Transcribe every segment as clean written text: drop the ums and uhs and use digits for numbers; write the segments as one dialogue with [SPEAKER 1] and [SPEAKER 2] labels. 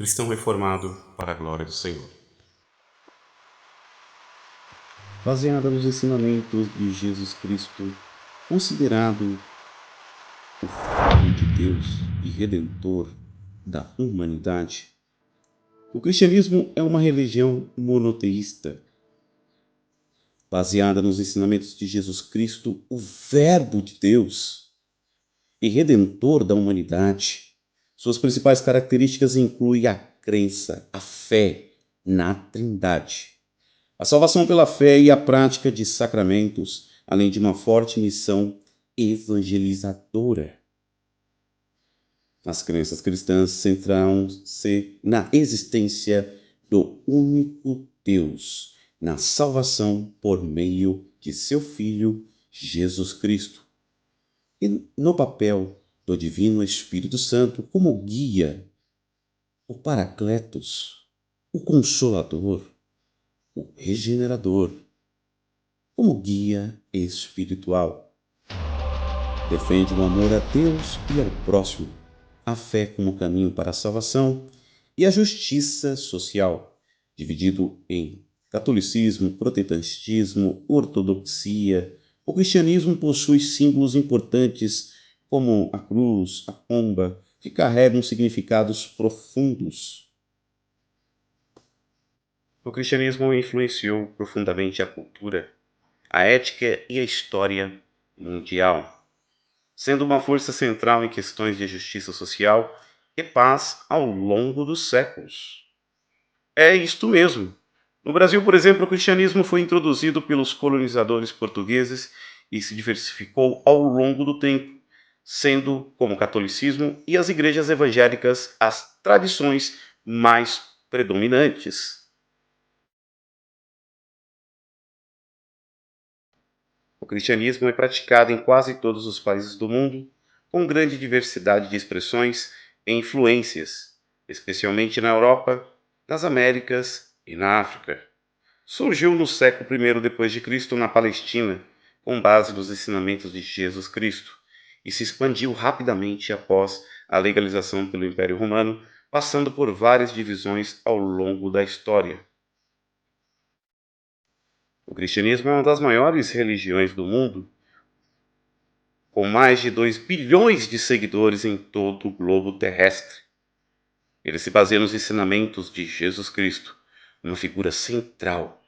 [SPEAKER 1] cristão reformado para a glória do Senhor.
[SPEAKER 2] Baseada nos ensinamentos de Jesus Cristo, considerado o Filho de Deus e Redentor da humanidade, o cristianismo é uma religião monoteísta. Baseada nos ensinamentos de Jesus Cristo, o Verbo de Deus e Redentor da humanidade, suas principais características incluem a crença, a fé na Trindade, a salvação pela fé e a prática de sacramentos, além de uma forte missão evangelizadora. As crenças cristãs centram-se na existência do único Deus, na salvação por meio de seu Filho, Jesus Cristo, e no papel do Divino Espírito Santo como guia, o Paracletos, o Consolador, o Regenerador, como guia espiritual. Defende o amor a Deus e ao próximo, a fé como caminho para a salvação e a justiça social, dividido em catolicismo, protestantismo, ortodoxia. O cristianismo possui símbolos importantes como a cruz, a pomba, que carregam significados profundos.
[SPEAKER 1] O cristianismo influenciou profundamente a cultura, a ética e a história mundial, sendo uma força central em questões de justiça social e paz ao longo dos séculos. É isto mesmo. No Brasil, por exemplo, o cristianismo foi introduzido pelos colonizadores portugueses e se diversificou ao longo do tempo, sendo, como o catolicismo e as igrejas evangélicas, as tradições mais predominantes. O cristianismo é praticado em quase todos os países do mundo, com grande diversidade de expressões e influências, especialmente na Europa, nas Américas e na África. Surgiu no século I d.C. na Palestina, com base nos ensinamentos de Jesus Cristo, e se expandiu rapidamente após a legalização pelo Império Romano, passando por várias divisões ao longo da história. O cristianismo é uma das maiores religiões do mundo, com mais de 2 bilhões de seguidores em todo o globo terrestre. Ele se baseia nos ensinamentos de Jesus Cristo, uma figura central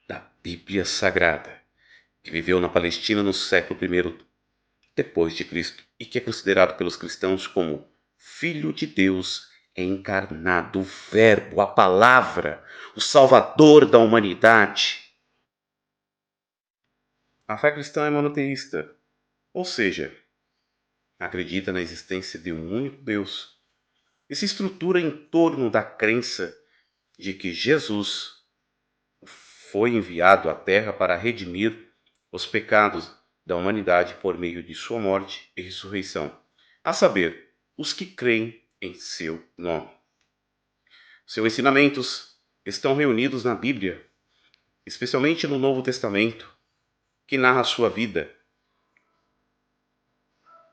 [SPEAKER 1] da Bíblia Sagrada, que viveu na Palestina no século I depois de Cristo e que é considerado pelos cristãos como Filho de Deus encarnado, o Verbo, a Palavra, o Salvador da humanidade. A fé cristã é monoteísta, ou seja, acredita na existência de um único Deus e se estrutura em torno da crença de que Jesus foi enviado à Terra para redimir os pecados da humanidade por meio de sua morte e ressurreição, a saber, os que creem em seu nome. Seus ensinamentos estão reunidos na Bíblia, especialmente no Novo Testamento, que narra sua vida,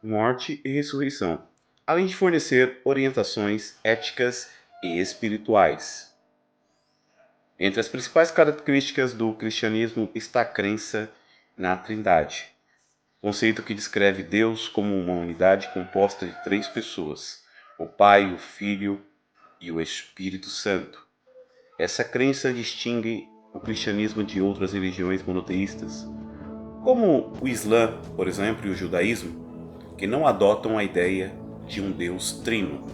[SPEAKER 1] morte e ressurreição, além de fornecer orientações éticas e espirituais. Entre as principais características do cristianismo está a crença na Trindade, conceito que descreve Deus como uma unidade composta de 3 pessoas, o Pai, o Filho e o Espírito Santo. Essa crença distingue o cristianismo de outras religiões monoteístas, como o Islã, por exemplo, e o judaísmo, que não adotam a ideia de um Deus trino.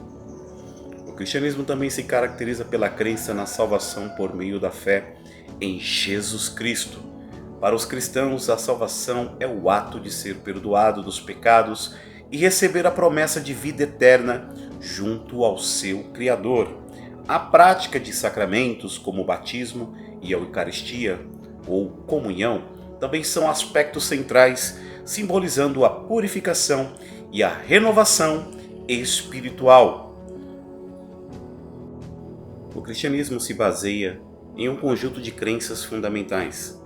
[SPEAKER 1] O cristianismo também se caracteriza pela crença na salvação por meio da fé em Jesus Cristo. Para os cristãos, a salvação é o ato de ser perdoado dos pecados e receber a promessa de vida eterna junto ao seu Criador. A prática de sacramentos como o batismo e a Eucaristia ou comunhão também são aspectos centrais, simbolizando a purificação e a renovação espiritual. O cristianismo se baseia em um conjunto de crenças fundamentais.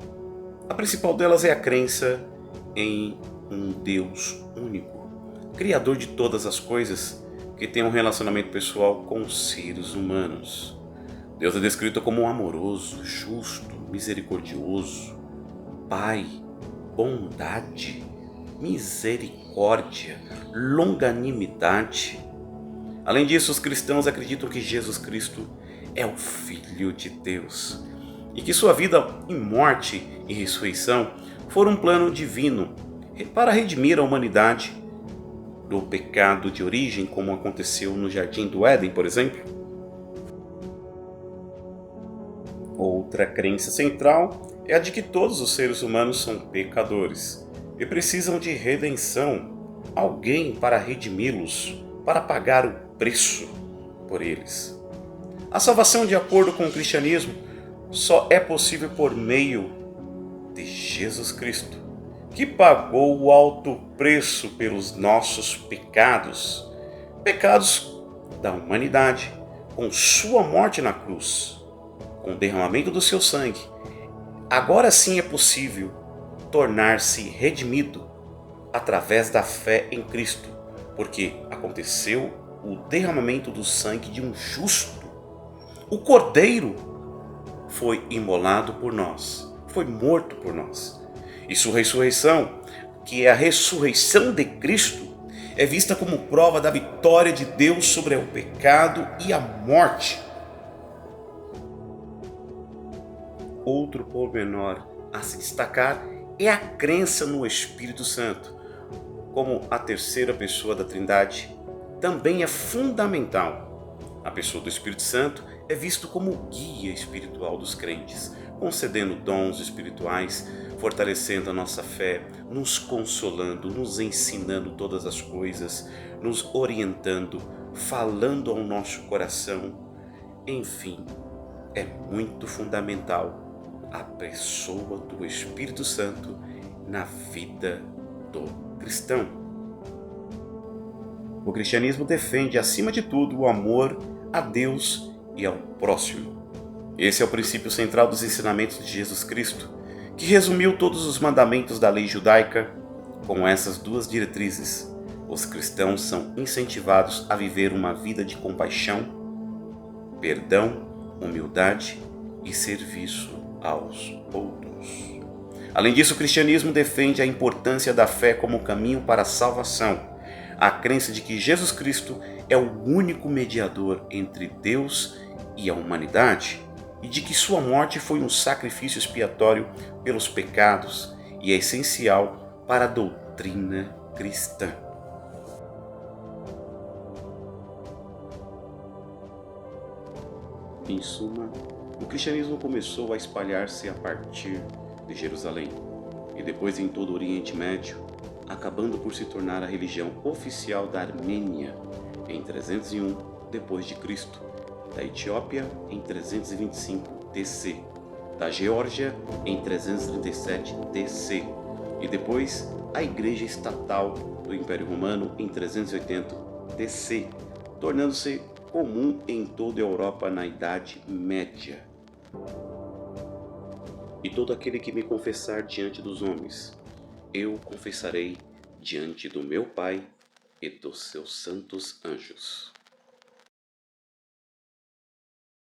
[SPEAKER 1] A principal delas é a crença em um Deus único, Criador de todas as coisas, que tem um relacionamento pessoal com os seres humanos. Deus é descrito como amoroso, justo, misericordioso, Pai, bondade, misericórdia, longanimidade. Além disso, os cristãos acreditam que Jesus Cristo é o Filho de Deus e que sua vida em morte e ressurreição foram um plano divino para redimir a humanidade do pecado de origem, como aconteceu no Jardim do Éden, por exemplo. Outra crença central é a de que todos os seres humanos são pecadores e precisam de redenção, alguém para redimi-los, para pagar o preço por eles. A salvação, de acordo com o cristianismo, só é possível por meio de Jesus Cristo, que pagou o alto preço pelos nossos pecados da humanidade, com sua morte na cruz, com o derramamento do seu sangue. Agora sim é possível tornar-se redimido através da fé em Cristo, porque aconteceu o derramamento do sangue de um justo. O Cordeiro foi imolado por nós, foi morto por nós. E sua ressurreição, que é a ressurreição de Cristo, é vista como prova da vitória de Deus sobre o pecado e a morte. Outro pormenor a se destacar é a crença no Espírito Santo, como a terceira pessoa da Trindade, também é fundamental. A pessoa do Espírito Santo é visto como o guia espiritual dos crentes, concedendo dons espirituais, fortalecendo a nossa fé, nos consolando, nos ensinando todas as coisas, nos orientando, falando ao nosso coração. Enfim, é muito fundamental a pessoa do Espírito Santo na vida do cristão. O cristianismo defende, acima de tudo, o amor a Deus e ao próximo. Esse é o princípio central dos ensinamentos de Jesus Cristo, que resumiu todos os mandamentos da lei judaica com essas duas diretrizes. Os cristãos são incentivados a viver uma vida de compaixão, perdão, humildade e serviço aos outros. Além disso, o cristianismo defende a importância da fé como caminho para a salvação, a crença de que Jesus Cristo é o único mediador entre Deus e a humanidade e de que sua morte foi um sacrifício expiatório pelos pecados e é essencial para a doutrina cristã. Em suma, o cristianismo começou a espalhar-se a partir de Jerusalém e depois em todo o Oriente Médio, acabando por se tornar a religião oficial da Armênia em 301 d.C., da Etiópia em 325 DC, da Geórgia em 337 DC e depois a Igreja Estatal do Império Romano em 380 DC, tornando-se comum em toda a Europa na Idade Média. E todo aquele que me confessar diante dos homens, eu confessarei diante do meu Pai e dos seus santos anjos.